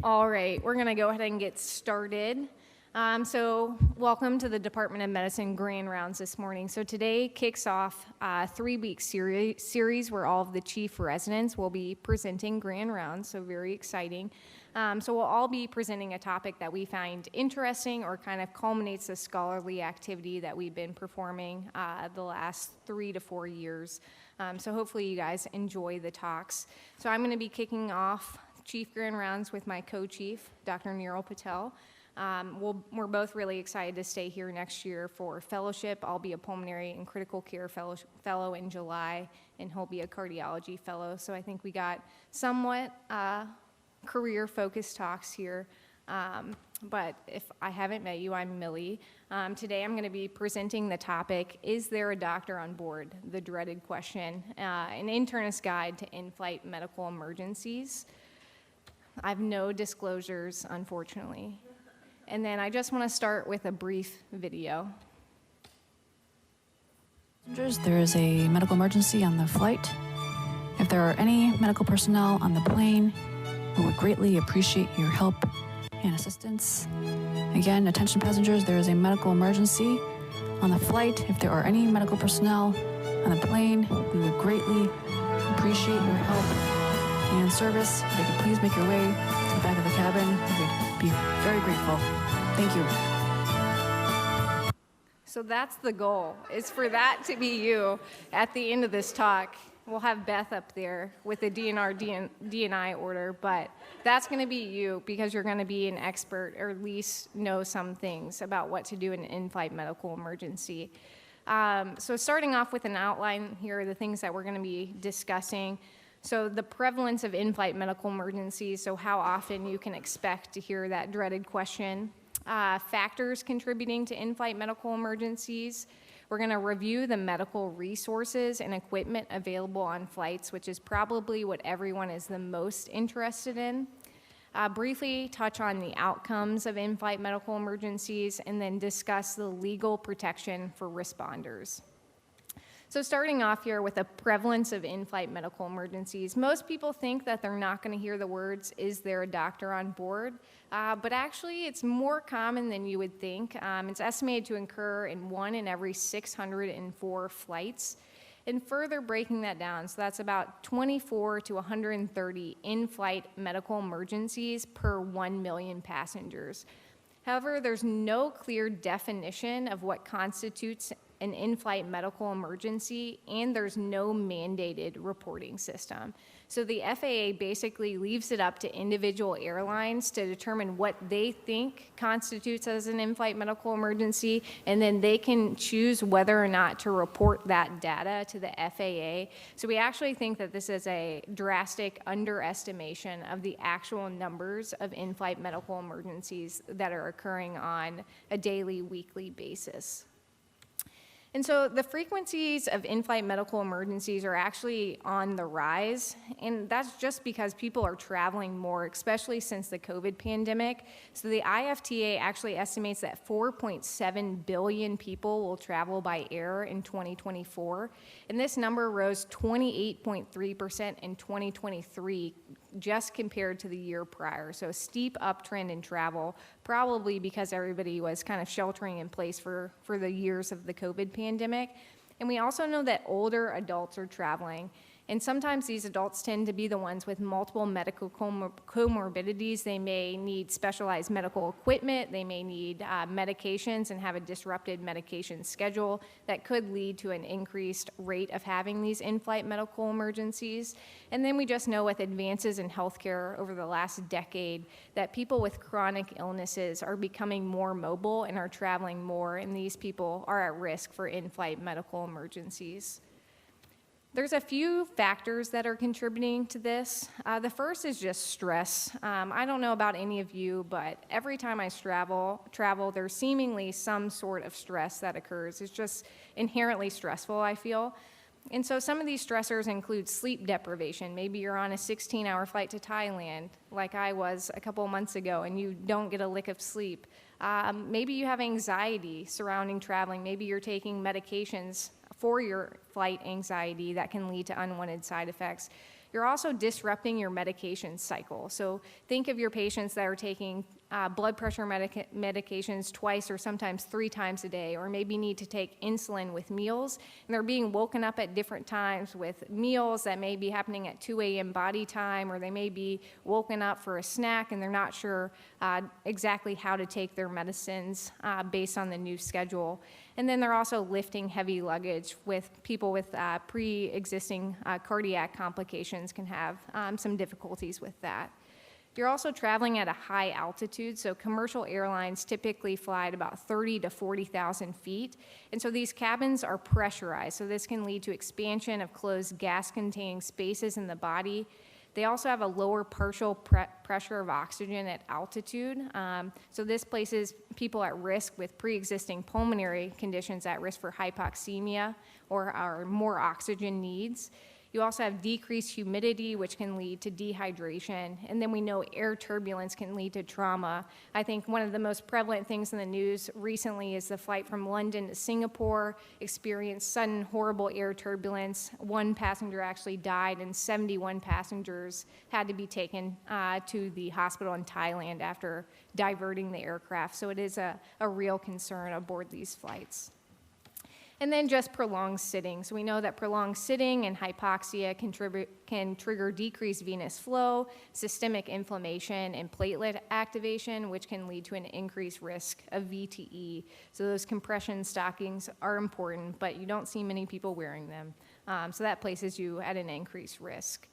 All right, we're going to go ahead and get started. So welcome to the Department of Medicine Grand Rounds this morning. So today kicks off a 3-week series where all of the chief residents will be presenting Grand Rounds, so very exciting. So we'll all be presenting a topic that we find interesting or kind of culminates the scholarly activity that we've been performing the last 3 to 4 years. So hopefully you guys enjoy the talks. So I'm going to be kicking off Chief Grand Rounds with my co-chief, Dr. Niral Patel. We're both really excited to stay here next year for fellowship. I'll be a pulmonary and critical care fellow in July, and he'll be a cardiology fellow. So I think we got somewhat career-focused talks here. But if I haven't met you, I'm Millie. Today I'm going to be presenting the topic, Is There a Doctor on Board? The dreaded question, an internist guide to in-flight medical emergencies. I have no disclosures, unfortunately. And then I just want to start with a brief video. There is a medical emergency on the flight. If there are any medical personnel on the plane, we would greatly appreciate your help and assistance. Again, attention passengers, there is a medical emergency on the flight. If there are any medical personnel on the plane, we would greatly appreciate your help and service. If you could please make your way to the back of the cabin, we would be very grateful. Thank you. So that's the goal, is for that to be you at the end of this talk. We'll have Beth up there with the DNI order, but that's going to be you because you're going to be an expert or at least know some things about what to do in an in-flight medical emergency. So starting off with an outline here, the things that we're going to be discussing. So the prevalence of in-flight medical emergencies, so how often you can expect to hear that dreaded question. Factors contributing to in-flight medical emergencies. We're going to review the medical resources and equipment available on flights, which is probably what everyone is the most interested in. Briefly touch on the outcomes of in-flight medical emergencies, and then discuss the legal protection for responders. So starting off here with the prevalence of in-flight medical emergencies, most people think that they're not going to hear the words, is there a doctor on board? But actually it's more common than you would think. It's estimated to occur in 1 in every 604 flights. And further breaking that down, so that's about 24 to 130 in-flight medical emergencies per 1 million passengers. However, there's no clear definition of what constitutes an in-flight medical emergency, and there's no mandated reporting system. So the FAA basically leaves it up to individual airlines to determine what they think constitutes as an in-flight medical emergency, and then they can choose whether or not to report that data to the FAA. So we actually think that this is a drastic underestimation of the actual numbers of in-flight medical emergencies that are occurring on a daily, weekly basis. And so the frequencies of in-flight medical emergencies are actually on the rise, and that's just because people are traveling more, especially since the COVID pandemic. So the IFTA actually estimates that 4.7 billion people will travel by air in 2024, and this number rose 28.3% in 2023, just compared to the year prior. So a steep uptrend in travel, probably because everybody was kind of sheltering in place for the years of the COVID pandemic. And we also know that older adults are traveling. And sometimes these adults tend to be the ones with multiple medical comorbidities. They may need specialized medical equipment. They may need medications and have a disrupted medication schedule that could lead to an increased rate of having these in-flight medical emergencies. And then we just know with advances in healthcare over the last decade that people with chronic illnesses are becoming more mobile and are traveling more, and these people are at risk for in-flight medical emergencies. There's a few factors that are contributing to this. The first is just stress. I don't know about any of you, but every time I travel, there's seemingly some sort of stress that occurs. It's just inherently stressful, I feel. And so some of these stressors include sleep deprivation. Maybe you're on a 16-hour flight to Thailand, like I was a couple of months ago, and you don't get a lick of sleep. Maybe you have anxiety surrounding traveling. Maybe you're taking medications for your flight anxiety that can lead to unwanted side effects. you're also disrupting your medication cycle. So think of your patients that are taking blood pressure medications twice or sometimes 3 times a day, or maybe need to take insulin with meals, and they're being woken up at different times with meals that may be happening at 2 a.m. body time, or they may be woken up for a snack and they're not sure exactly how to take their medicines based on the new schedule. And then they're also lifting heavy luggage with people with pre-existing cardiac complications can have some difficulties with that. You're also traveling at a high altitude, so commercial airlines typically fly at about 30 to 40,000 feet, and so these cabins are pressurized, so this can lead to expansion of closed gas-containing spaces in the body. They also have a lower partial pressure of oxygen at altitude, so this places people at risk with pre-existing pulmonary conditions at risk for hypoxemia or more oxygen needs. You also have decreased humidity, which can lead to dehydration. And then we know air turbulence can lead to trauma. I think one of the most prevalent things in the news recently is the flight from London to Singapore experienced sudden horrible air turbulence. 1 passenger actually died, and 71 passengers had to be taken to the hospital in Thailand after diverting the aircraft. So it is a real concern aboard these flights. And then just prolonged sitting. So we know that prolonged sitting and hypoxia can trigger decreased venous flow, systemic inflammation, and platelet activation, which can lead to an increased risk of VTE. So those compression stockings are important, but you don't see many people wearing them. So that places you at an increased risk.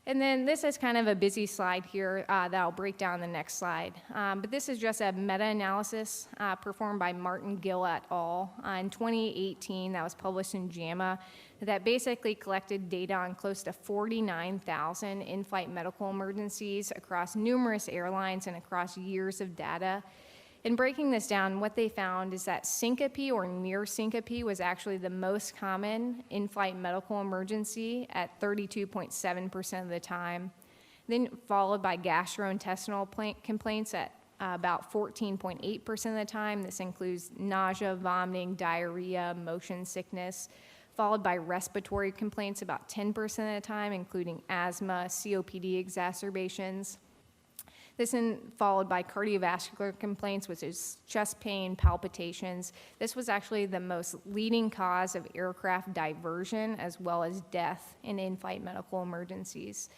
And then this is kind of a busy slide here that I'll break down the next slide. But this is just a meta-analysis performed by Martin Gill et al. In 2018 that was published in JAMA that basically collected data on close to 49,000 in-flight medical emergencies across numerous airlines and across years of data. In breaking this down, what they found is that syncope or near syncope was actually the most common in-flight medical emergency at 32.7% of the time, then followed by gastrointestinal complaints at about 14.8% of the time. This includes nausea, vomiting, diarrhea, motion sickness, followed by respiratory complaints about 10% of the time, including asthma, COPD exacerbations. This is followed by cardiovascular complaints, which is chest pain, palpitations. This was actually the most leading cause of aircraft diversion as well as death in in-flight medical emergencies.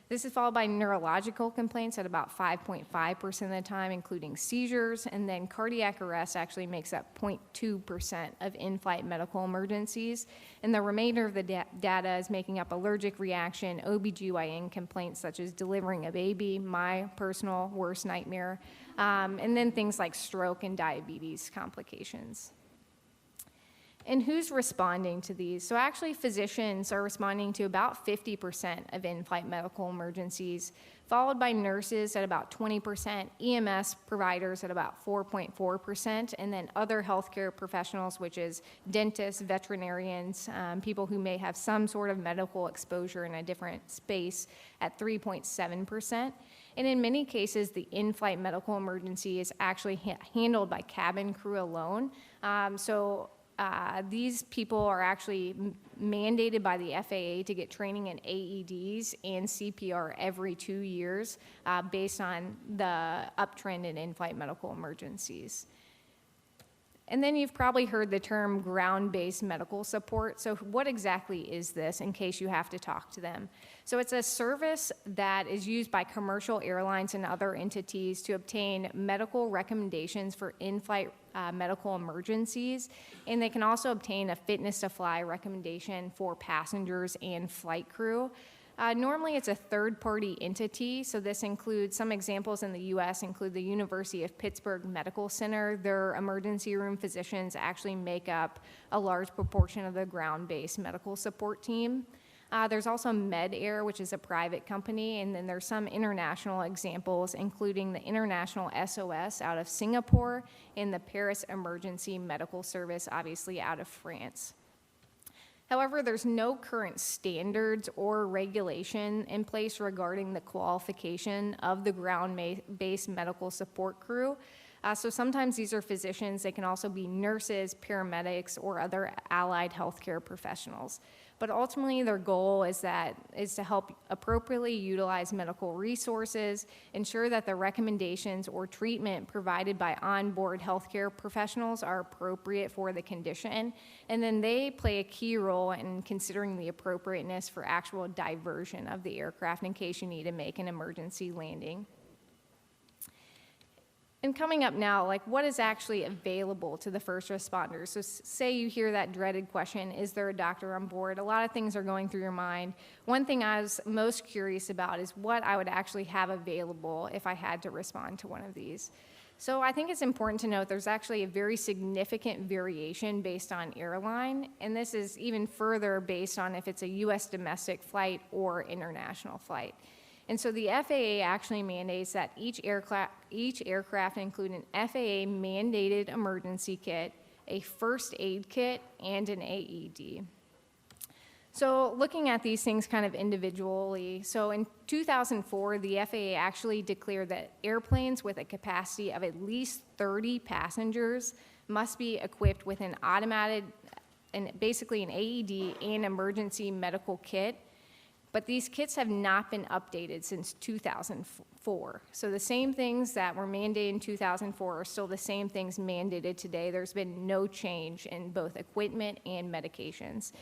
This is followed by neurological complaints at about 5.5% of the time, including seizures, and then cardiac arrest actually makes up 0.2% of in-flight medical emergencies, and the remainder of the data is making up allergic reaction, OBGYN complaints such as delivering a baby, my personal worst nightmare, and then things like stroke and diabetes complications. And who's responding to these? So actually physicians are responding to about 50% of in-flight medical emergencies, followed by nurses at about 20%, EMS providers at about 4.4%, and then other healthcare professionals, which is dentists, veterinarians, people who may have some sort of medical exposure in a different space at 3.7%. And in many cases, the in-flight medical emergency is actually handled by cabin crew alone. These people are actually mandated by the FAA to get training in AEDs and CPR every 2 years based on the uptrend in in-flight medical emergencies. And then you've probably heard the term ground-based medical support. So what exactly is this in case you have to talk to them? So it's a service that is used by commercial airlines and other entities to obtain medical recommendations for in-flight medical emergencies, and they can also obtain a fitness to fly recommendation for passengers and flight crew. Normally it's a third-party entity, so this includes some examples in the U.S. include the University of Pittsburgh Medical Center. Their emergency room physicians actually make up a large proportion of the ground-based medical support team. There's also MedAir, which is a private company, and then there's some international examples, including the International SOS out of Singapore and the Paris Emergency Medical Service, obviously out of France. However, there's no current standards or regulation in place regarding the qualification of the ground-based medical support crew. So sometimes these are physicians. They can also be nurses, paramedics, or other allied healthcare professionals. But ultimately, their goal is to help appropriately utilize medical resources, ensure that the recommendations or treatment provided by onboard healthcare professionals are appropriate for the condition, and then they play a key role in considering the appropriateness for actual diversion of the aircraft in case you need to make an emergency landing. And coming up now, like what is actually available to the first responders? So say you hear that dreaded question, is there a doctor on board? A lot of things are going through your mind. One thing I was most curious about is what I would actually have available if I had to respond to one of these. So I think it's important to note there's actually a very significant variation based on airline, and this is even further based on if it's a US domestic flight or international flight. And so the FAA actually mandates that each aircraft include an FAA mandated emergency kit, a first aid kit, and an AED. So looking at these things kind of individually, so in 2004, the FAA actually declared that airplanes with a capacity of at least 30 passengers must be equipped with an automated, and basically an AED and emergency medical kit. But these kits have not been updated since 2004. So the same things that were mandated in 2004 are still the same things mandated today. There's been no change in both equipment and medications.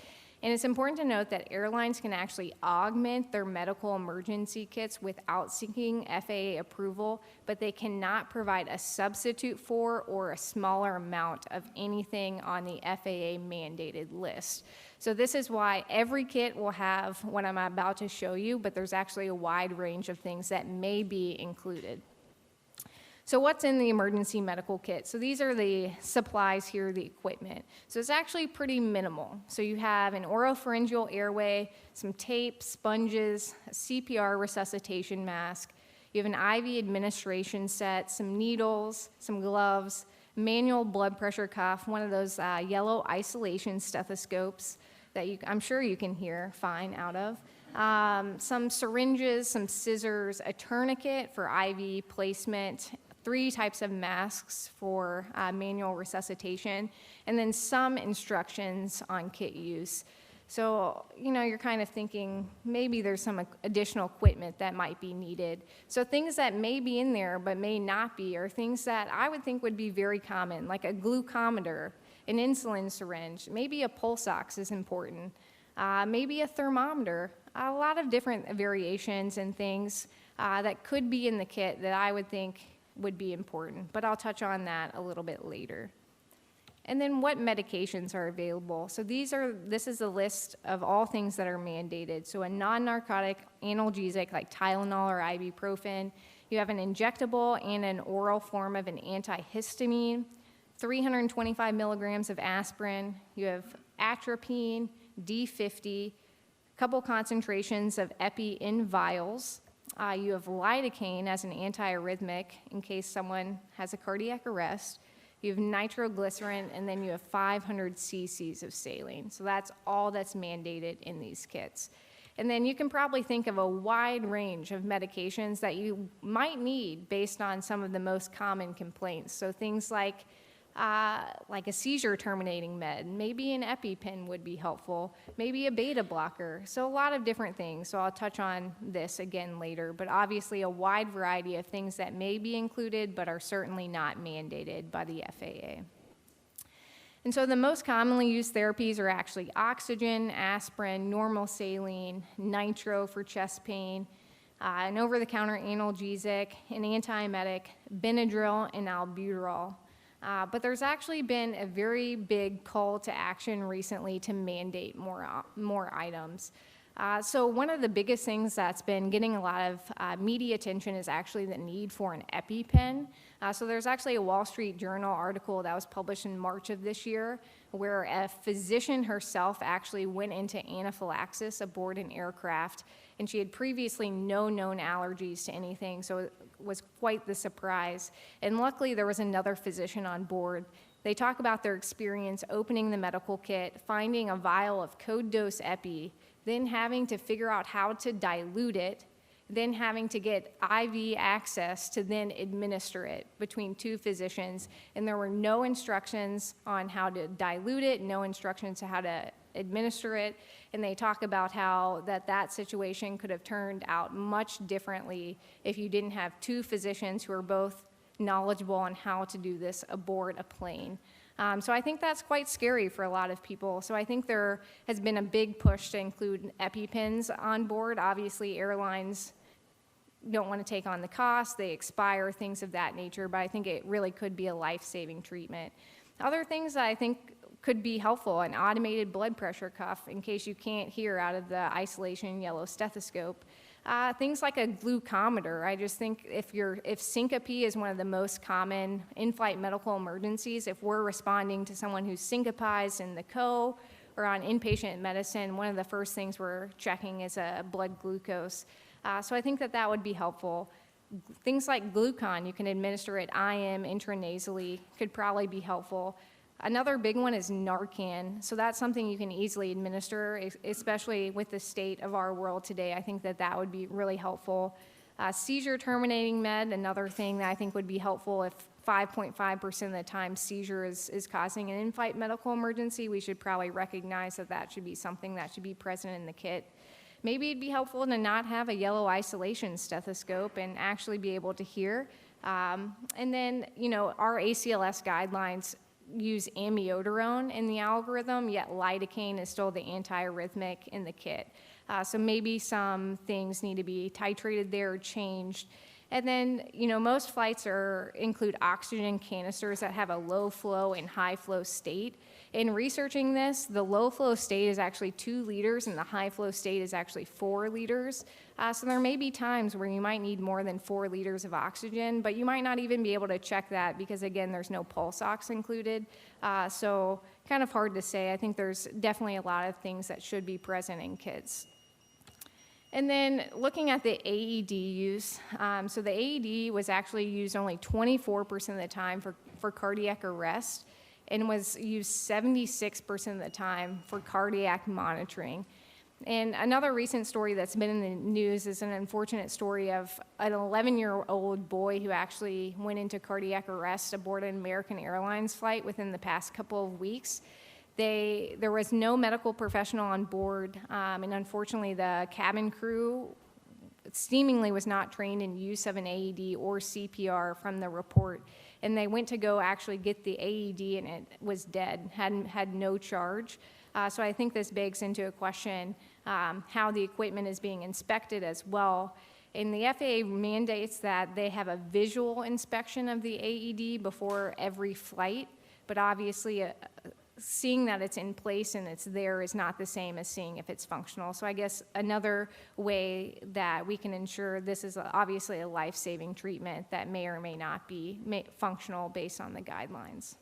And it's important to note that airlines can actually augment their medical emergency kits without seeking FAA approval, but they cannot provide a substitute for or a smaller amount of anything on the FAA mandated list. So this is why every kit will have what I'm about to show you, but there's actually a wide range of things that may be included. So what's in the emergency medical kit? So these are the supplies here, the equipment. So it's actually pretty minimal. So you have an oropharyngeal airway, some tape, sponges, a CPR resuscitation mask. You have an IV administration set, some needles, some gloves, manual blood pressure cuff, one of those yellow isolation stethoscopes that I'm sure you can hear fine out of. Some syringes, some scissors, a tourniquet for IV placement, 3 types of masks for manual resuscitation, and then some instructions on kit use. So, you're kind of thinking maybe there's some additional equipment that might be needed. So things that may be in there but may not be are things that I would think would be very common, like a glucometer, an insulin syringe, maybe a pulse ox is important, maybe a thermometer, a lot of different variations and things that could be in the kit that I would think would be important, but I'll touch on that a little bit later. And then what medications are available? So this is a list of all things that are mandated. So a non-narcotic analgesic like Tylenol or ibuprofen. You have an injectable and an oral form of an antihistamine, 325 milligrams of aspirin. You have atropine, D50, a couple concentrations of epi in vials. You have lidocaine as an antiarrhythmic in case someone has a cardiac arrest. You have nitroglycerin, and then you have 500 cc's of saline. So that's all that's mandated in these kits. And then you can probably think of a wide range of medications that you might need based on some of the most common complaints. So things like a seizure terminating med, maybe an EpiPen would be helpful, maybe a beta blocker. So a lot of different things. So I'll touch on this again later, but obviously a wide variety of things that may be included but are certainly not mandated by the FAA. And so the most commonly used therapies are actually oxygen, aspirin, normal saline, nitro for chest pain, an over-the-counter analgesic, an antiemetic, Benadryl, and albuterol. But there's actually been a very big call to action recently to mandate more items. So one of the biggest things that's been getting a lot of media attention is actually the need for an EpiPen. So there's actually a Wall Street Journal article that was published in March of this year where a physician herself actually went into anaphylaxis aboard an aircraft, and she had previously no known allergies to anything, so it was quite the surprise. And luckily there was another physician on board. They talk about their experience opening the medical kit, finding a vial of code dose epi, then having to figure out how to dilute it, then having to get IV access to then administer it between 2 physicians. And there were no instructions on how to dilute it, no instructions on how to administer it. And they talk about how that situation could have turned out much differently if you didn't have two physicians who are both knowledgeable on how to do this aboard a plane. So I think that's quite scary for a lot of people. So I think there has been a big push to include EpiPens on board. Obviously, airlines don't want to take on the cost, they expire, things of that nature, but I think it really could be a life-saving treatment. Other things that I think could be helpful, an automated blood pressure cuff in case you can't hear out of the isolation yellow stethoscope. Things like a glucometer. I just think if syncope is one of the most common in-flight medical emergencies, if we're responding to someone who's syncopized in the CO or on inpatient medicine, one of the first things we're checking is a blood glucose. So I think that would be helpful. Things like glucon, you can administer it IM, intranasally, could probably be helpful. Another big one is Narcan. So that's something you can easily administer, especially with the state of our world today. I think that would be really helpful. Seizure terminating med, another thing that I think would be helpful if 5.5% of the time seizure is causing an in-flight medical emergency. We should probably recognize that should be something that should be present in the kit. Maybe it'd be helpful to not have a yellow isolation stethoscope and actually be able to hear. And then, our ACLS guidelines use amiodarone in the algorithm, yet lidocaine is still the antiarrhythmic in the kit. So maybe some things need to be titrated there or changed. And then, most flights include oxygen canisters that have a low flow and high flow state. In researching this, the low flow state is actually 2 liters and the high flow state is actually 4 liters. So there may be times where you might need more than 4 liters of oxygen, but you might not even be able to check that because, again, there's no pulse ox included. So kind of hard to say. I think there's definitely a lot of things that should be present in kits. And then looking at the AED use, so the AED was actually used only 24% of the time for cardiac arrest and was used 76% of the time for cardiac monitoring. And another recent story that's been in the news is an unfortunate story of an 11-year-old boy who actually went into cardiac arrest aboard an American Airlines flight within the past couple of weeks. There was no medical professional on board, and unfortunately the cabin crew seemingly was not trained in use of an AED or CPR from the report. And they went to go actually get the AED and it was dead, had no charge. So I think this begs into a question how the equipment is being inspected as well. And the FAA mandates that they have a visual inspection of the AED before every flight, but obviously seeing that it's in place and it's there is not the same as seeing if it's functional. So I guess another way that we can ensure this is obviously a life-saving treatment that may or may not be functional based on the guidelines.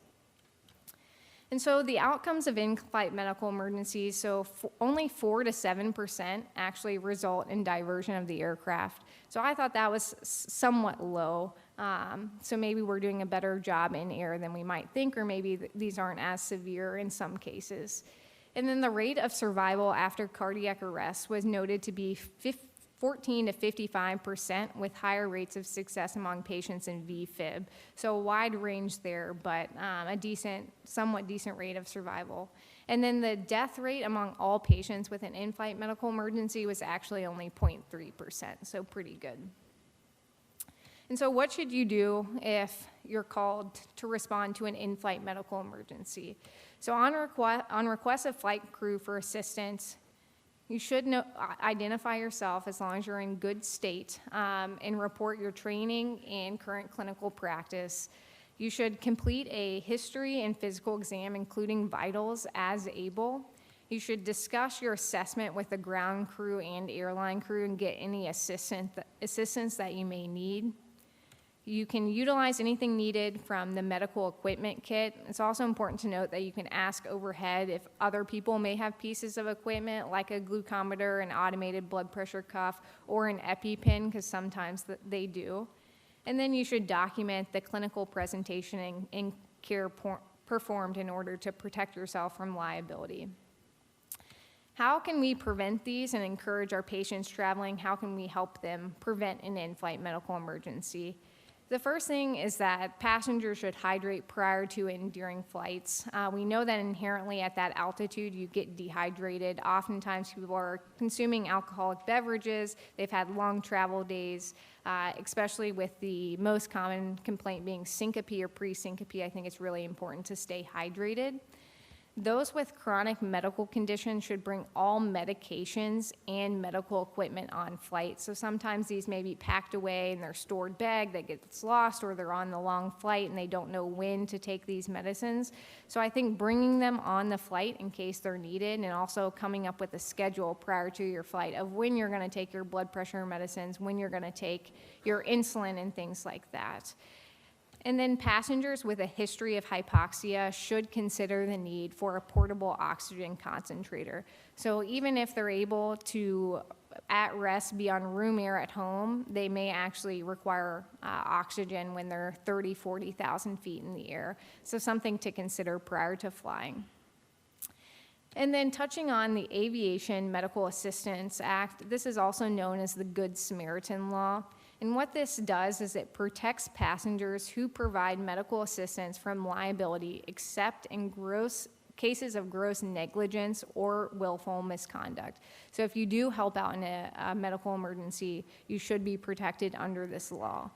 And so the outcomes of in-flight medical emergencies, so only 4 to 7% actually result in diversion of the aircraft. So I thought that was somewhat low. So maybe we're doing a better job in air than we might think, or maybe these aren't as severe in some cases. And then the rate of survival after cardiac arrest was noted to be 14 to 55% with higher rates of success among patients in VFib. So a wide range there, but a somewhat decent rate of survival. And then the death rate among all patients with an in-flight medical emergency was actually only 0.3%, so pretty good. And so what should you do if you're called to respond to an in-flight medical emergency? So on request of flight crew for assistance, you should identify yourself as long as you're in good state and report your training and current clinical practice. You should complete a history and physical exam, including vitals, as able. You should discuss your assessment with the ground crew and airline crew and get any assistance that you may need. You can utilize anything needed from the medical equipment kit. It's also important to note that you can ask overhead if other people may have pieces of equipment like a glucometer, an automated blood pressure cuff, or an EpiPen, because sometimes they do. And then you should document the clinical presentation and care performed in order to protect yourself from liability. How can we prevent these and encourage our patients traveling? How can we help them prevent an in-flight medical emergency? The first thing is that passengers should hydrate prior to and during flights. We know that inherently at that altitude you get dehydrated. Oftentimes people are consuming alcoholic beverages, they've had long travel days, especially with the most common complaint being syncope or pre-syncope. I think it's really important to stay hydrated. Those with chronic medical conditions should bring all medications and medical equipment on flight. So sometimes these may be packed away in their stored bag that gets lost, or they're on the long flight and they don't know when to take these medicines. So I think bringing them on the flight in case they're needed, and also coming up with a schedule prior to your flight of when you're going to take your blood pressure medicines, when you're going to take your insulin and things like that. And then passengers with a history of hypoxia should consider the need for a portable oxygen concentrator. So even if they're able to, at rest, be on room air at home, they may actually require oxygen when they're 30, 40,000 feet in the air. So something to consider prior to flying. And then touching on the Aviation Medical Assistance Act, this is also known as the Good Samaritan Law. And what this does is it protects passengers who provide medical assistance from liability except in cases of gross negligence or willful misconduct. So if you do help out in a medical emergency, you should be protected under this law.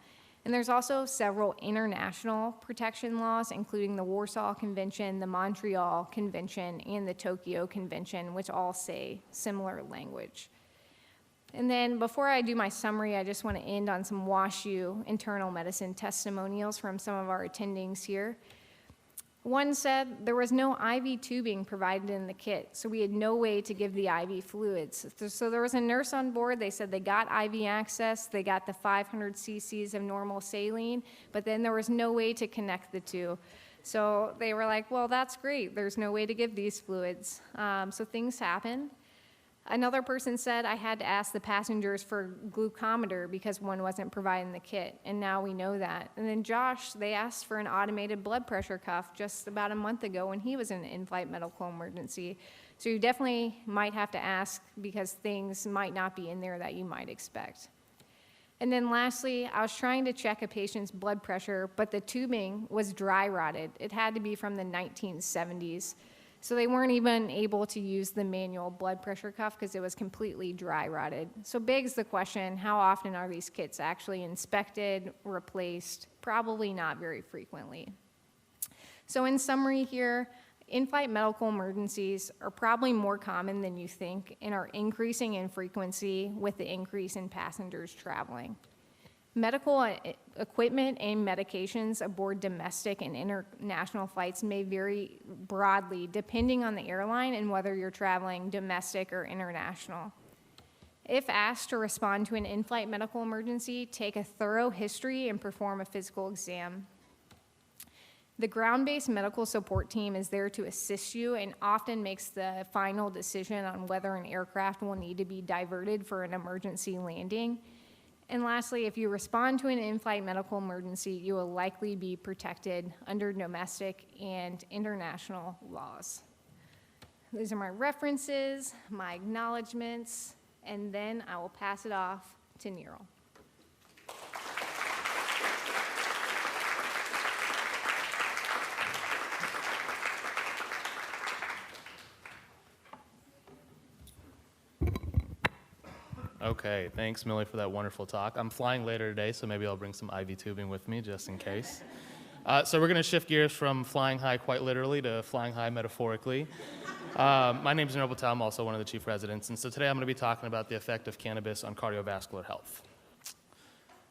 And there's also several international protection laws, including the Warsaw Convention, the Montreal Convention, and the Tokyo Convention, which all say similar language. And then before I do my summary, I just want to end on some WashU internal medicine testimonials from some of our attendings here. One said there was no IV tubing provided in the kit, so we had no way to give the IV fluids. So there was a nurse on board. They said they got IV access, they got the 500 cc's of normal saline, but then there was no way to connect the two. So they were like, well, that's great. There's no way to give these fluids. So things happen. Another person said, I had to ask the passengers for glucometer because one wasn't provided in the kit, and now we know that. And then Josh, they asked for an automated blood pressure cuff just about a month ago when he was in an in-flight medical emergency. So you definitely might have to ask because things might not be in there that you might expect. And then lastly, I was trying to check a patient's blood pressure, but the tubing was dry rotted. It had to be from the 1970s. So they weren't even able to use the manual blood pressure cuff because it was completely dry rotted. So begs the question, how often are these kits actually inspected, replaced? Probably not very frequently. So in summary here, in-flight medical emergencies are probably more common than you think and are increasing in frequency with the increase in passengers traveling. Medical equipment and medications aboard domestic and international flights may vary broadly depending on the airline and whether you're traveling domestic or international. If asked to respond to an in-flight medical emergency, take a thorough history and perform a physical exam. The ground-based medical support team is there to assist you and often makes the final decision on whether an aircraft will need to be diverted for an emergency landing. And lastly, if you respond to an in-flight medical emergency, you will likely be protected under domestic and international laws. These are my references, my acknowledgments, and then I will pass it off to Niral. Okay, thanks, Millie, for that wonderful talk. I'm flying later today, so maybe I'll bring some IV tubing with me just in case. So we're going to shift gears from flying high quite literally to flying high metaphorically. My name is Niral Patel. I'm also one of the chief residents, and so today I'm going to be talking about the effect of cannabis on cardiovascular health.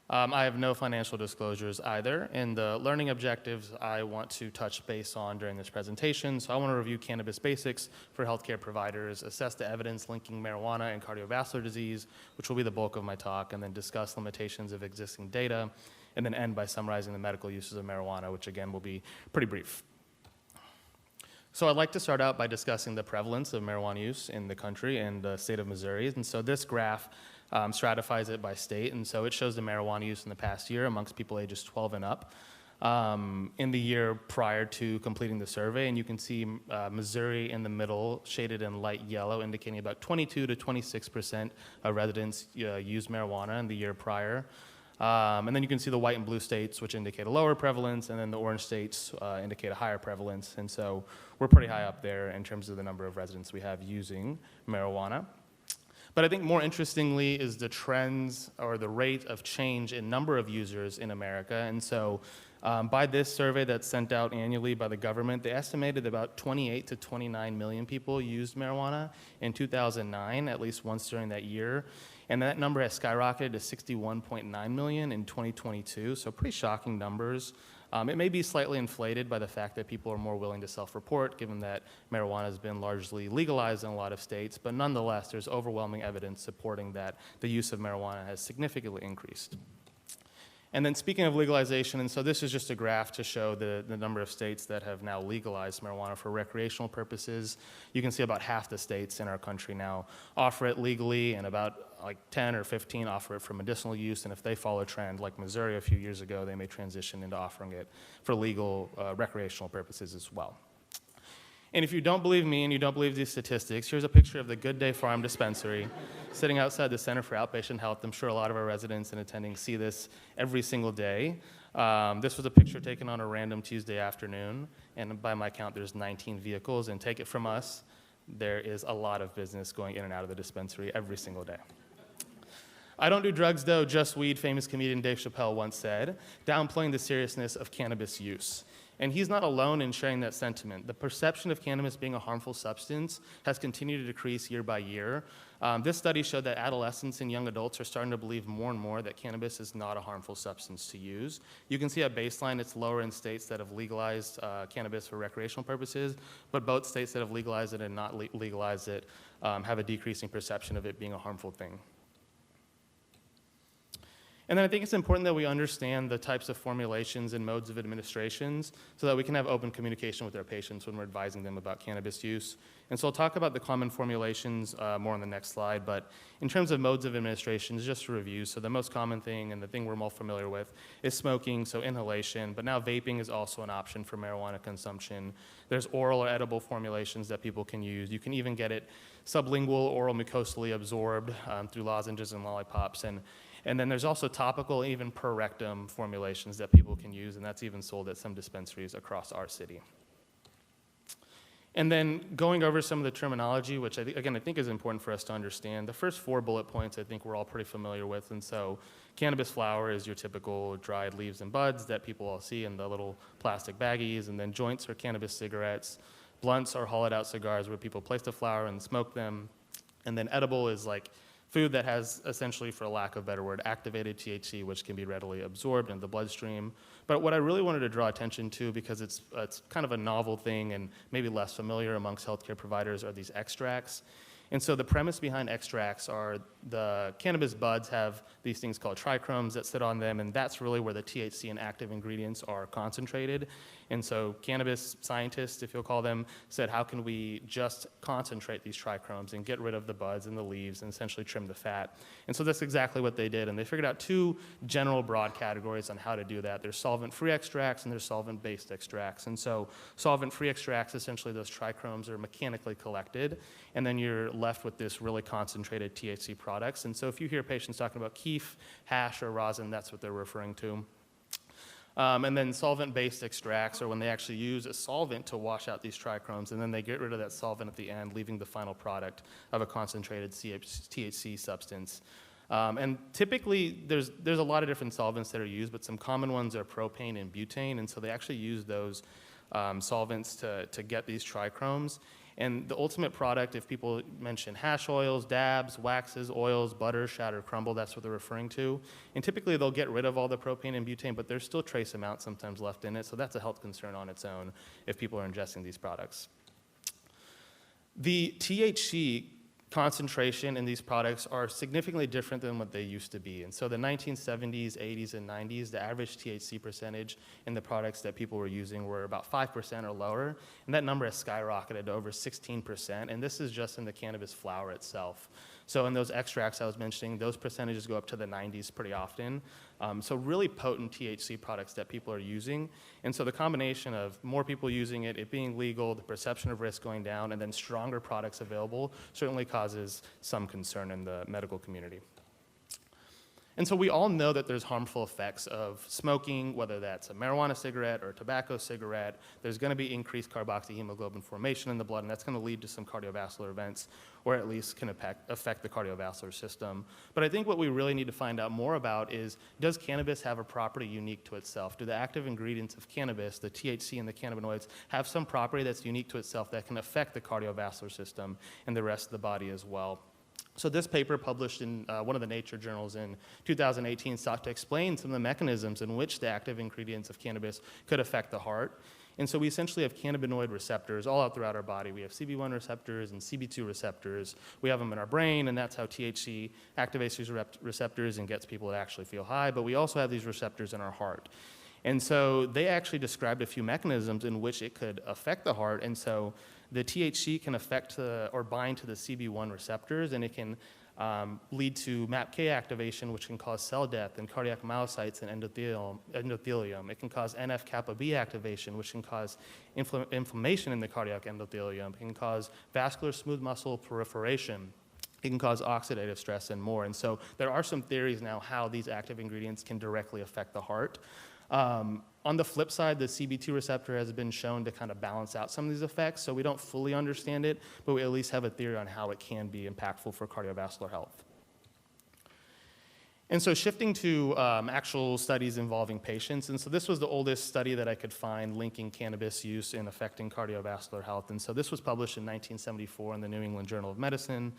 I have no financial disclosures either. In the learning objectives I want to touch base on during this presentation, so I want to review cannabis basics for healthcare providers, assess the evidence linking marijuana and cardiovascular disease, which will be the bulk of my talk, and then discuss limitations of existing data, and then end by summarizing the medical uses of marijuana, which again will be pretty brief. So I'd like to start out by discussing the prevalence of marijuana use in the country and the state of Missouri. And so this graph stratifies it by state, and so it shows the marijuana use in the past year amongst people ages 12 and up in the year prior to completing the survey. And you can see Missouri in the middle, shaded in light yellow, indicating about 22 to 26% of residents used marijuana in the year prior. And then you can see the white and blue states, which indicate a lower prevalence, and then the orange states indicate a higher prevalence. And so we're pretty high up there in terms of the number of residents we have using marijuana. But I think more interestingly is the trends or the rate of change in number of users in America. And so by this survey that's sent out annually by the government, they estimated about 28 to 29 million people used marijuana in 2009, at least once during that year. And that number has skyrocketed to 61.9 million in 2022, so pretty shocking numbers. It may be slightly inflated by the fact that people are more willing to self-report, given that marijuana has been largely legalized in a lot of states, but nonetheless, there's overwhelming evidence supporting that the use of marijuana has significantly increased. And then speaking of legalization, and so this is just a graph to show the number of states that have now legalized marijuana for recreational purposes. You can see about half the states in our country now offer it legally, and about like 10 or 15 offer it for medicinal use, and if they follow a trend like Missouri a few years ago, they may transition into offering it for legal recreational purposes as well. And if you don't believe me and you don't believe these statistics, here's a picture of the Good Day Farm dispensary sitting outside the Center for Outpatient Health. I'm sure a lot of our residents and attendings see this every single day. This was a picture taken on a random Tuesday afternoon, and by my count, there's 19 vehicles, and take it from us, there is a lot of business going in and out of the dispensary every single day. I don't do drugs though, just weed, famous comedian Dave Chappelle once said, downplaying the seriousness of cannabis use. And he's not alone in sharing that sentiment. The perception of cannabis being a harmful substance has continued to decrease year by year. This study showed that adolescents and young adults are starting to believe more and more that cannabis is not a harmful substance to use. You can see at baseline it's lower in states that have legalized cannabis for recreational purposes, but both states that have legalized it and not legalized it have a decreasing perception of it being a harmful thing. And then I think it's important that we understand the types of formulations and modes of administrations so that we can have open communication with our patients when we're advising them about cannabis use. And so I'll talk about the common formulations more on the next slide, but in terms of modes of administration, just to review, so the most common thing and the thing we're more familiar with is smoking, so inhalation, but now vaping is also an option for marijuana consumption. There's oral or edible formulations that people can use. You can even get it sublingual, oral mucosally absorbed through lozenges and lollipops. And then there's also topical, even per rectum formulations that people can use, and that's even sold at some dispensaries across our city. And then going over some of the terminology, which I think is important for us to understand. The first 4 bullet points I think we're all pretty familiar with, and so cannabis flower is your typical dried leaves and buds that people all see in the little plastic baggies, and then joints are cannabis cigarettes. Blunts are hollowed out cigars where people place the flower and smoke them, and then edible is like food that has essentially, for lack of a better word, activated THC, which can be readily absorbed in the bloodstream. But what I really wanted to draw attention to, because it's kind of a novel thing and maybe less familiar amongst healthcare providers, are these extracts. And so the premise behind extracts are the cannabis buds have these things called trichomes that sit on them, and that's really where the THC and active ingredients are concentrated. And so cannabis scientists, if you'll call them, said, how can we just concentrate these trichomes and get rid of the buds and the leaves and essentially trim the fat? And so that's exactly what they did. And they figured out 2 general broad categories on how to do that. There's solvent-free extracts and there's solvent-based extracts. And so solvent-free extracts, essentially those trichomes are mechanically collected, and then you're left with this really concentrated THC products. And so if you hear patients talking about keef, hash, or rosin, that's what they're referring to. And then solvent-based extracts are when they actually use a solvent to wash out these trichomes, and then they get rid of that solvent at the end, leaving the final product of a concentrated THC substance. And typically, there's a lot of different solvents that are used, but some common ones are propane and butane, and so they actually use those solvents to get these trichomes. And the ultimate product, if people mention hash oils, dabs, waxes, oils, butter, shatter, crumble, that's what they're referring to. And typically they'll get rid of all the propane and butane, but there's still trace amounts sometimes left in it, so that's a health concern on its own if people are ingesting these products. The THC concentration in these products are significantly different than what they used to be. And so the 1970s, 80s, and 90s, the average THC percentage in the products that people were using were about 5% or lower, and that number has skyrocketed to over 16%, and this is just in the cannabis flower itself. So in those extracts I was mentioning, those percentages go up to the 90s pretty often. So really potent THC products that people are using. And so the combination of more people using it, it being legal, the perception of risk going down, and then stronger products available certainly causes some concern in the medical community. And so we all know that there's harmful effects of smoking, whether that's a marijuana cigarette or a tobacco cigarette. There's going to be increased carboxyhemoglobin formation in the blood, and that's going to lead to some cardiovascular events, or at least can affect the cardiovascular system. But I think what we really need to find out more about is, does cannabis have a property unique to itself? Do the active ingredients of cannabis, the THC and the cannabinoids, have some property that's unique to itself that can affect the cardiovascular system and the rest of the body as well? So this paper, published in one of the Nature journals in 2018, sought to explain some of the mechanisms in which the active ingredients of cannabis could affect the heart. And so we essentially have cannabinoid receptors all out throughout our body. We have CB1 receptors and CB2 receptors. We have them in our brain, and that's how THC activates these receptors and gets people to actually feel high. But we also have these receptors in our heart. And so they actually described a few mechanisms in which it could affect the heart. And so the THC can affect or bind to the CB1 receptors, and it can lead to MAPK activation, which can cause cell death in cardiac myocytes and endothelium. It can cause NF-kappa B activation, which can cause inflammation in the cardiac endothelium. It can cause vascular smooth muscle proliferation. It can cause oxidative stress and more. And so there are some theories now how these active ingredients can directly affect the heart. On the flip side, the CB2 receptor has been shown to kind of balance out some of these effects, so we don't fully understand it, but we at least have a theory on how it can be impactful for cardiovascular health. And so shifting to actual studies involving patients, and so this was the oldest study that I could find linking cannabis use and affecting cardiovascular health, and so this was published in 1974 in the New England Journal of Medicine.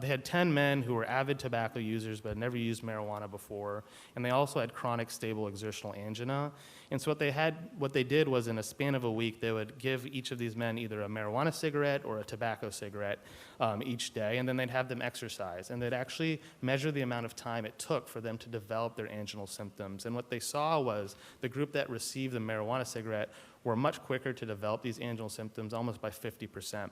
They had 10 men who were avid tobacco users but had never used marijuana before, and they also had chronic stable exertional angina. And so what they did was, in a span of a week, they would give each of these men either a marijuana cigarette or a tobacco cigarette each day, and then they'd have them exercise, and they'd actually measure the amount of time it took for them to develop their anginal symptoms. And what they saw was the group that received the marijuana cigarette were much quicker to develop these anginal symptoms, almost by 50%.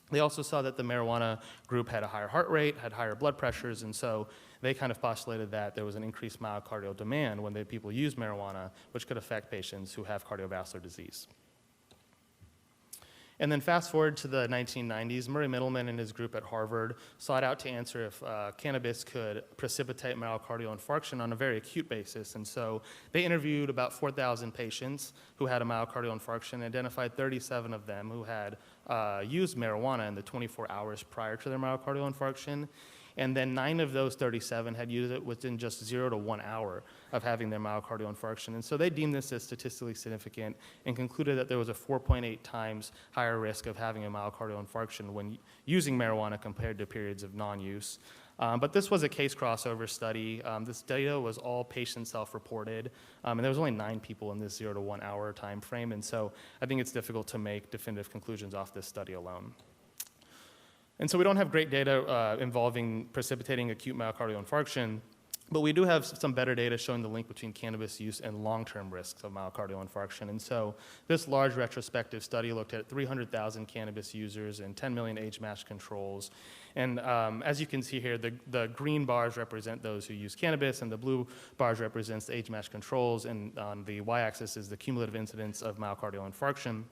They also saw that the marijuana group had a higher heart rate, had higher blood pressures, and so they kind of postulated that there was an increased myocardial demand when people use marijuana, which could affect patients who have cardiovascular disease. And then fast forward to the 1990s, Murray Middleman and his group at Harvard sought out to answer if cannabis could precipitate myocardial infarction on a very acute basis. And so they interviewed about 4,000 patients who had a myocardial infarction and identified 37 of them who had used marijuana in the 24 hours prior to their myocardial infarction. And then 9 of those 37 had used it within just 0 to 1 hour of having their myocardial infarction. And so they deemed this as statistically significant and concluded that there was a 4.8 times higher risk of having a myocardial infarction when using marijuana compared to periods of non-use. But this was a case crossover study. This data was all patient self-reported, and there was only 9 people in this 0 to 1 hour time frame. And so I think it's difficult to make definitive conclusions off this study alone. And so we don't have great data involving precipitating acute myocardial infarction, but we do have some better data showing the link between cannabis use and long-term risks of myocardial infarction. And so this large retrospective study looked at 300,000 cannabis users and 10 million age-matched controls. And as you can see here, the green bars represent those who use cannabis, and the blue bars represents the age-matched controls, and on the y-axis is the cumulative incidence of myocardial infarction.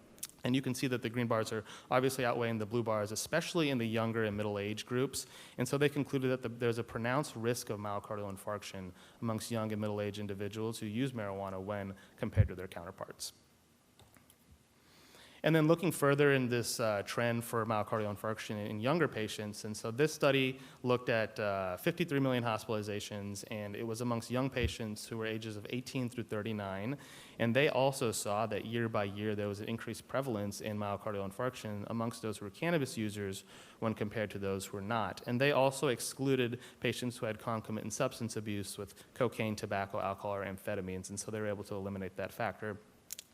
And you can see that the green bars are obviously outweighing the blue bars, especially in the younger and middle age groups. And so they concluded that there's a pronounced risk of myocardial infarction amongst young and middle age individuals who use marijuana when compared to their counterparts. And then looking further in this trend for myocardial infarction in younger patients, and so this study looked at 53 million hospitalizations, and it was amongst young patients who were ages of 18 through 39, and they also saw that year by year there was an increased prevalence in myocardial infarction amongst those who were cannabis users when compared to those who were not. And they also excluded patients who had concomitant substance abuse with cocaine, tobacco, alcohol, or amphetamines, and so they were able to eliminate that factor.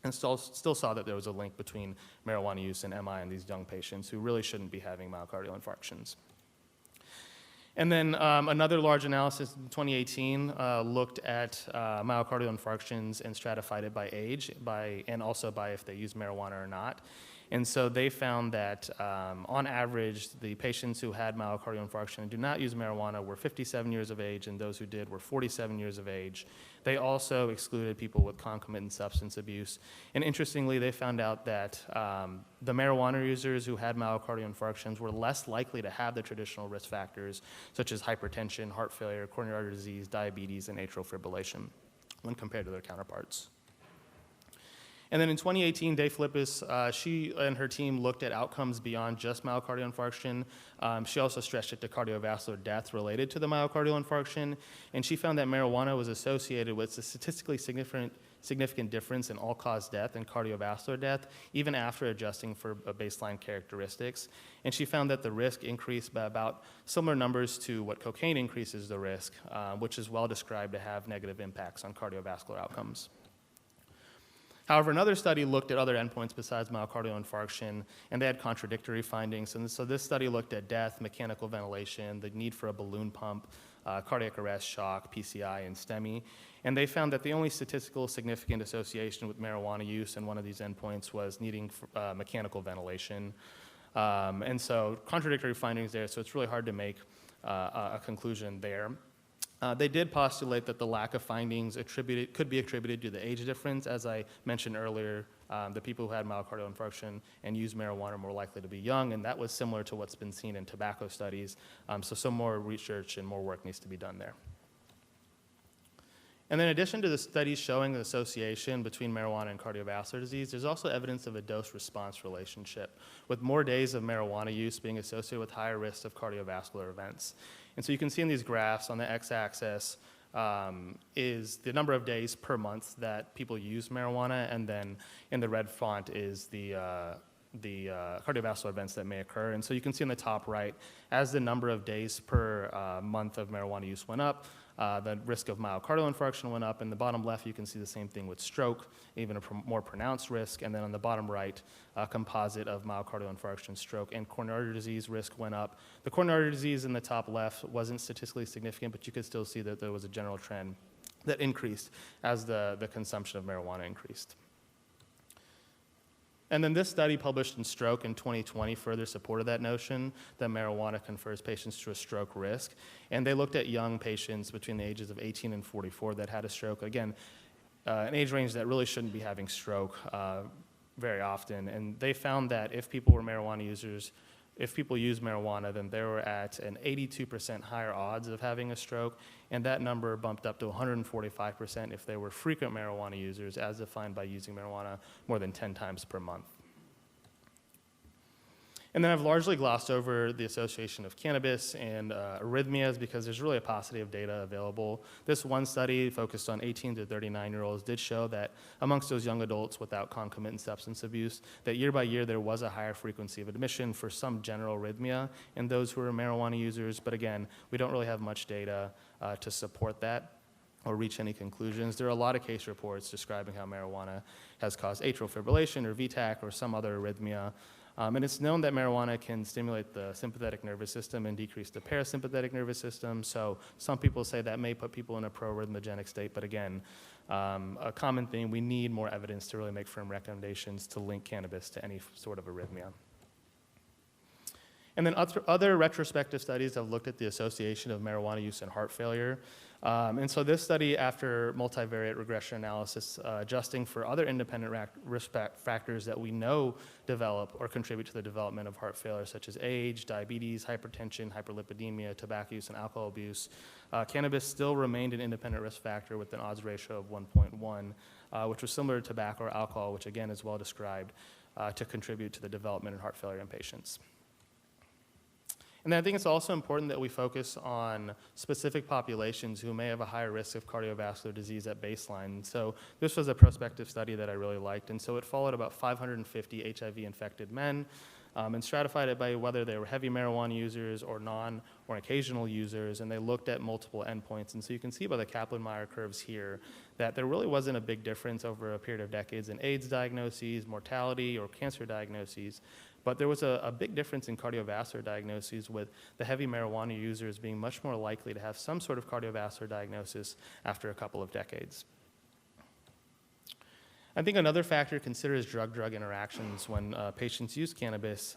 And still saw that there was a link between marijuana use and MI in these young patients who really shouldn't be having myocardial infarctions. And then another large analysis in 2018 looked at myocardial infarctions and stratified it by age and also by if they use marijuana or not. And so they found that on average, the patients who had myocardial infarction and do not use marijuana were 57 years of age, and those who did were 47 years of age. They also excluded people with concomitant substance abuse. And interestingly, they found out that the marijuana users who had myocardial infarctions were less likely to have the traditional risk factors, such as hypertension, heart failure, coronary artery disease, diabetes, and atrial fibrillation, when compared to their counterparts. And then in 2018, Dave Flippis, she and her team looked at outcomes beyond just myocardial infarction. She also stretched it to cardiovascular death related to the myocardial infarction, and she found that marijuana was associated with a statistically significant difference in all-cause death and cardiovascular death, even after adjusting for baseline characteristics. And she found that the risk increased by about similar numbers to what cocaine increases the risk, which is well described to have negative impacts on cardiovascular outcomes. However, another study looked at other endpoints besides myocardial infarction, and they had contradictory findings. And so this study looked at death, mechanical ventilation, the need for a balloon pump, cardiac arrest, shock, PCI, and STEMI. And they found that the only statistical significant association with marijuana use in one of these endpoints was needing mechanical ventilation. And so contradictory findings there, so it's really hard to make a conclusion there. They did postulate that the lack of findings could be attributed to the age difference. As I mentioned earlier, the people who had myocardial infarction and used marijuana are more likely to be young, and that was similar to what's been seen in tobacco studies. So some more research and more work needs to be done there. And then in addition to the studies showing the association between marijuana and cardiovascular disease, there's also evidence of a dose-response relationship, with more days of marijuana use being associated with higher risks of cardiovascular events. And so you can see in these graphs on the x-axis is the number of days per month that people use marijuana, and then in the red font is the cardiovascular events that may occur. And so you can see in the top right, as the number of days per month of marijuana use went up, the risk of myocardial infarction went up. In the bottom left, you can see the same thing with stroke, even a more pronounced risk. And then on the bottom right, a composite of myocardial infarction, stroke, and coronary artery disease risk went up. The coronary artery disease in the top left wasn't statistically significant, but you could still see that there was a general trend that increased as the consumption of marijuana increased. And then this study published in Stroke in 2020 further supported that notion that marijuana confers patients to a stroke risk. And they looked at young patients between the ages of 18 and 44 that had a stroke. Again, an age range that really shouldn't be having stroke very often. And they found that if people were marijuana users, if people use marijuana, then they were at an 82% higher odds of having a stroke, and that number bumped up to 145% if they were frequent marijuana users, as defined by using marijuana more than 10 times per month. And then I've largely glossed over the association of cannabis and arrhythmias because there's really a paucity of data available. This one study focused on 18 to 39-year-olds did show that amongst those young adults without concomitant substance abuse, that year by year there was a higher frequency of admission for some general arrhythmia in those who were marijuana users. But again, we don't really have much data to support that or reach any conclusions. There are a lot of case reports describing how marijuana has caused atrial fibrillation or VTAC or some other arrhythmia. And it's known that marijuana can stimulate the sympathetic nervous system and decrease the parasympathetic nervous system. So some people say that may put people in a pro-arrhythmogenic state. But again, a common thing, we need more evidence to really make firm recommendations to link cannabis to any sort of arrhythmia. And then other retrospective studies have looked at the association of marijuana use and heart failure. And so this study, after multivariate regression analysis, adjusting for other independent risk factors that we know develop or contribute to the development of heart failure, such as age, diabetes, hypertension, hyperlipidemia, tobacco use, and alcohol abuse, cannabis still remained an independent risk factor with an odds ratio of 1.1, which was similar to tobacco or alcohol, which again is well described to contribute to the development of heart failure in patients. And then I think it's also important that we focus on specific populations who may have a higher risk of cardiovascular disease at baseline. So this was a prospective study that I really liked. And so it followed about 550 HIV-infected men and stratified it by whether they were heavy marijuana users or non or occasional users. And they looked at multiple endpoints. And so you can see by the Kaplan-Meier curves here that there really wasn't a big difference over a period of decades in AIDS diagnoses, mortality, or cancer diagnoses. But there was a big difference in cardiovascular diagnoses, with the heavy marijuana users being much more likely to have some sort of cardiovascular diagnosis after a couple of decades. I think another factor to consider is drug-drug interactions when patients use cannabis.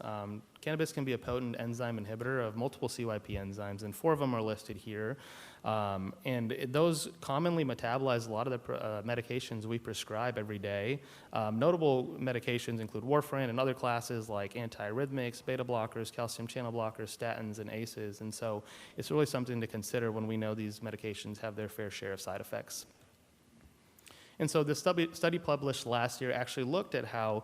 Cannabis can be a potent enzyme inhibitor of multiple CYP enzymes, and 4 of them are listed here. Those commonly metabolize a lot of the medications we prescribe every day. Notable medications include warfarin and other classes like antiarrhythmics, beta blockers, calcium channel blockers, statins, and ACEs. And so it's really something to consider when we know these medications have their fair share of side effects. And so the study published last year actually looked at how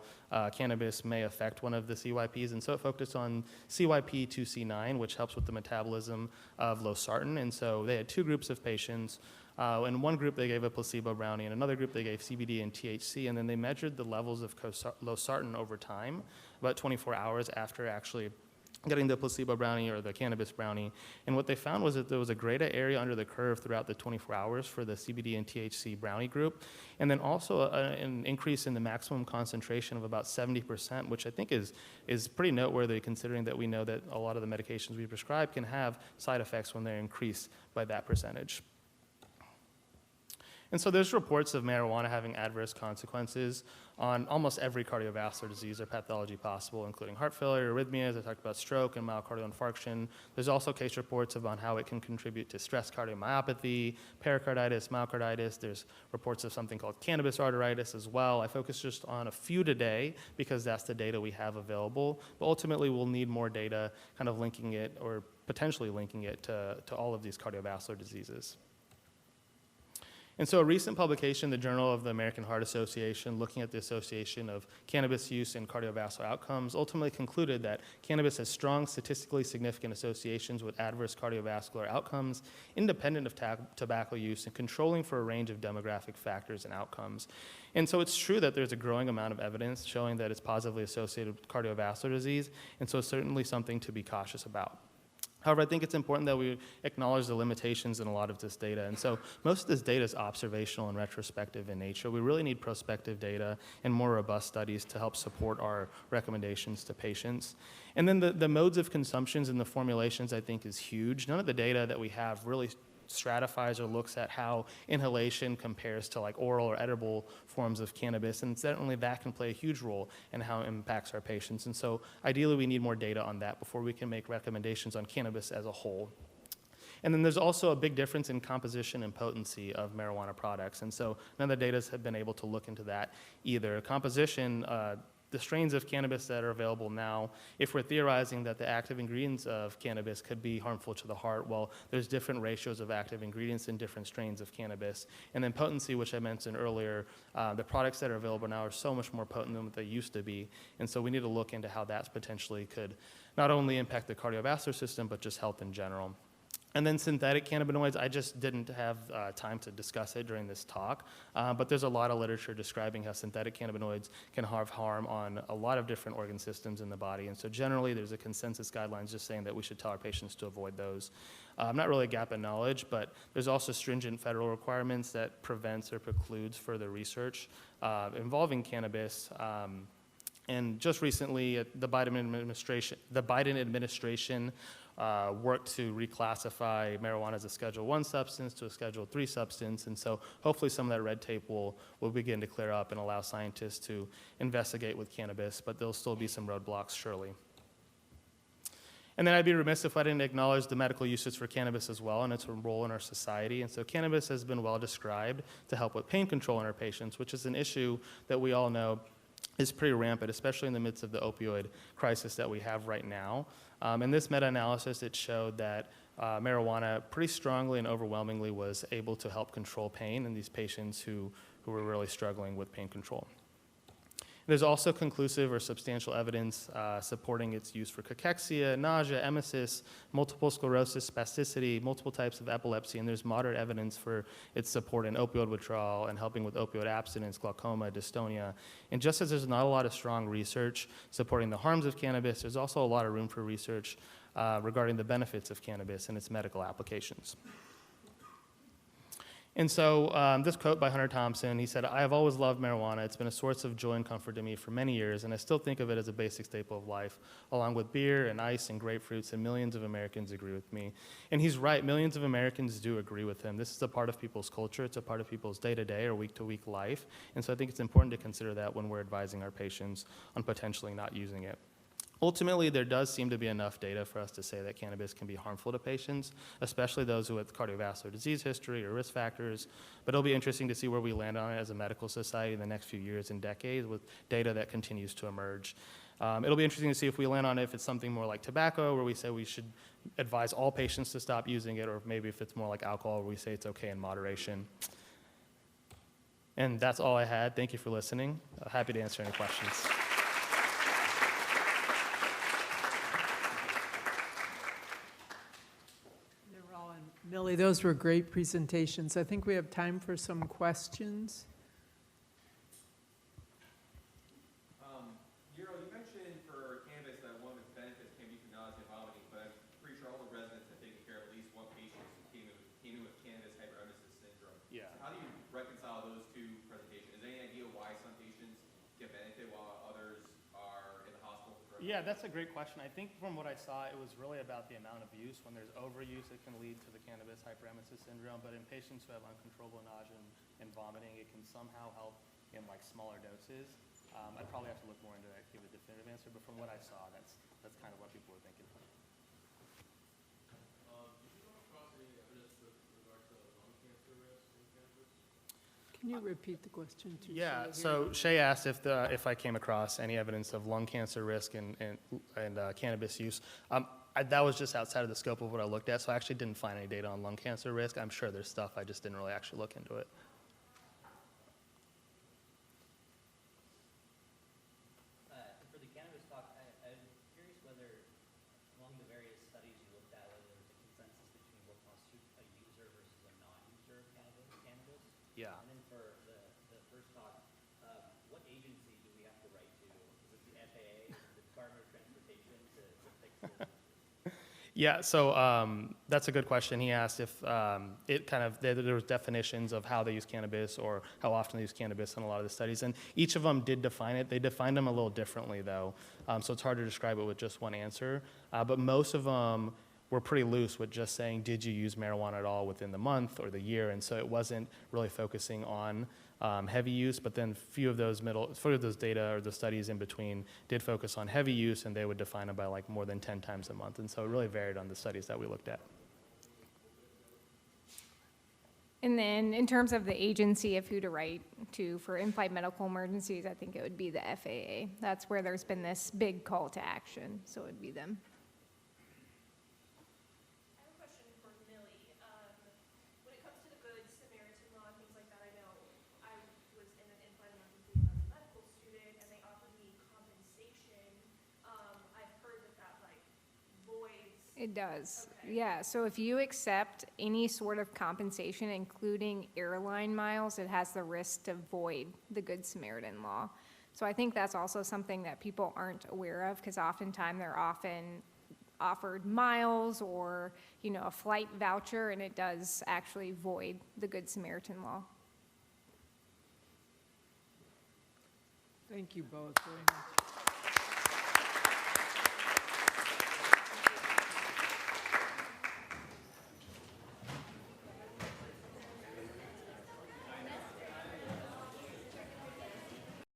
cannabis may affect one of the CYPs, and so it focused on CYP2C9, which helps with the metabolism of losartan. And so they had 2 groups of patients. In one group, they gave a placebo brownie. In another group, they gave CBD and THC, and then they measured the levels of losartan over time, about 24 hours after actually getting the placebo brownie or the cannabis brownie. And what they found was that there was a greater area under the curve throughout the 24 hours for the CBD and THC brownie group, and then also an increase in the maximum concentration of about 70%, which I think is pretty noteworthy considering that we know that a lot of the medications we prescribe can have side effects when they're increased by that percentage. And so there's reports of marijuana having adverse consequences on almost every cardiovascular disease or pathology possible, including heart failure, arrhythmias. I talked about stroke and myocardial infarction. There's also case reports on how it can contribute to stress cardiomyopathy, pericarditis, myocarditis. There's reports of something called cannabis arteritis as well. I focus just on a few today because that's the data we have available. But ultimately, we'll need more data kind of linking it or potentially linking it to all of these cardiovascular diseases. And so a recent publication, the Journal of the American Heart Association, looking at the association of cannabis use and cardiovascular outcomes, ultimately concluded that cannabis has strong statistically significant associations with adverse cardiovascular outcomes, independent of tobacco use, and controlling for a range of demographic factors and outcomes. And so it's true that there's a growing amount of evidence showing that it's positively associated with cardiovascular disease, and so it's certainly something to be cautious about. However, I think it's important that we acknowledge the limitations in a lot of this data. And so most of this data is observational and retrospective in nature. We really need prospective data and more robust studies to help support our recommendations to patients. And then the modes of consumptions and the formulations, I think, is huge. None of the data that we have really stratifies or looks at how inhalation compares to like oral or edible forms of cannabis, and certainly that can play a huge role in how it impacts our patients. And so ideally we need more data on that before we can make recommendations on cannabis as a whole. And then there's also a big difference in composition and potency of marijuana products, and so none of the data have been able to look into that either. Composition, the strains of cannabis that are available now, if we're theorizing that the active ingredients of cannabis could be harmful to the heart, well, there's different ratios of active ingredients in different strains of cannabis. And then potency, which I mentioned earlier, the products that are available now are so much more potent than what they used to be. And so we need to look into how that potentially could not only impact the cardiovascular system, but just health in general. And then synthetic cannabinoids, I just didn't have time to discuss it during this talk, but there's a lot of literature describing how synthetic cannabinoids can have harm on a lot of different organ systems in the body. And so generally, there's a consensus guidelines just saying that we should tell our patients to avoid those. Not really a gap in knowledge, but there's also stringent federal requirements that prevents or precludes further research involving cannabis. And just recently, the Biden administration worked to reclassify marijuana as a Schedule I substance to a Schedule III substance, and so hopefully some of that red tape will begin to clear up and allow scientists to investigate with cannabis, but there'll still be some roadblocks, surely. And then I'd be remiss if I didn't acknowledge the medical uses for cannabis as well and its role in our society. And so cannabis has been well described to help with pain control in our patients, which is an issue that we all know is pretty rampant, especially in the midst of the opioid crisis that we have right now. In this meta-analysis, it showed that marijuana pretty strongly and overwhelmingly was able to help control pain in these patients who were really struggling with pain control. There's also conclusive or substantial evidence supporting its use for cachexia, nausea, emesis, multiple sclerosis, spasticity, multiple types of epilepsy, and there's moderate evidence for its support in opioid withdrawal and helping with opioid abstinence, glaucoma, dystonia. And just as there's not a lot of strong research supporting the harms of cannabis, there's also a lot of room for research regarding the benefits of cannabis and its medical applications. And so this quote by Hunter Thompson, he said, "I have always loved marijuana. It's been a source of joy and comfort to me for many years, and I still think of it as a basic staple of life, along with beer and ice and grapefruits, and millions of Americans agree with me." And he's right. Millions of Americans do agree with him. This is a part of people's culture. It's a part of people's day-to-day or week-to-week life. And so I think it's important to consider that when we're advising our patients on potentially not using it. Ultimately, there does seem to be enough data for us to say that cannabis can be harmful to patients, especially those with cardiovascular disease history or risk factors. But it'll be interesting to see where we land on it as a medical society in the next few years and decades with data that continues to emerge. It'll be interesting to see if we land on it, if it's something more like tobacco, where we say we should advise all patients to stop using it, or maybe if it's more like alcohol, where we say it's okay in moderation. And that's all I had. Thank you for listening. Happy to answer any questions. Niral and Millie, those were great presentations. I think we have time for some questions. Niral, you mentioned for cannabis that one of its benefits can be for nausea and vomiting, but I'm pretty sure all the residents have taken care of at least one patient who came in with cannabis hyperemesis syndrome. Yeah. So how do you reconcile those two presentations? Is there any idea why some patients get benefit while others are in the hospital? Yeah, that's a great question. I think from what I saw, it was really about the amount of use. When there's overuse, it can lead to the cannabis hyperemesis syndrome, but in patients who have uncontrollable nausea and vomiting, it can somehow help in like smaller doses. I'd probably have to look more into that to give a definitive answer, but from what I saw, that's kind of what people were thinking. Did you come across any evidence with regard to lung cancer risk in cannabis? Can you repeat the question to Yeah, Shay so Shay asked if I came across any evidence of lung cancer risk and cannabis use. That was just outside of the scope of what I looked at, so I actually didn't find any data on lung cancer risk. I'm sure there's stuff, I just didn't really actually look into it. For the cannabis talk, I'm curious whether among the various studies you looked at, whether there was a consensus between what constitutes a user versus a non-user of cannabis. Yeah. And then for the first talk, what agency do we have to write to? Is it the FAA, the Department of Transportation to fix the Yeah, so that's a good question. He asked if there was definitions of how they use cannabis or how often they use cannabis in a lot of the studies, and each of them did define it. They defined them a little differently, though, so it's hard to describe it with just one answer. But most of them were pretty loose with just saying, did you use marijuana at all within the month or the year? And so it wasn't really focusing on heavy use, but then few of those data or the studies in between did focus on heavy use, and they would define it by like more than 10 times a month. And so it really varied on the studies that we looked at. And then in terms of the agency of who to write to for in-flight medical emergencies, I think it would be the FAA. That's where there's been this big call to action, so it would be them. I have a question for Millie. When it comes to the Good Samaritan law and things like that, I know I was in an in-flight emergency when I was a medical student, and they offered me compensation. I've heard that like voids. It does. Okay. Yeah, so if you accept any sort of compensation, including airline miles, it has the risk to void the Good Samaritan law. So I think that's also something that people aren't aware of, because oftentimes they're often offered miles or, a flight voucher, and it does actually void the Good Samaritan law. Thank you both very much.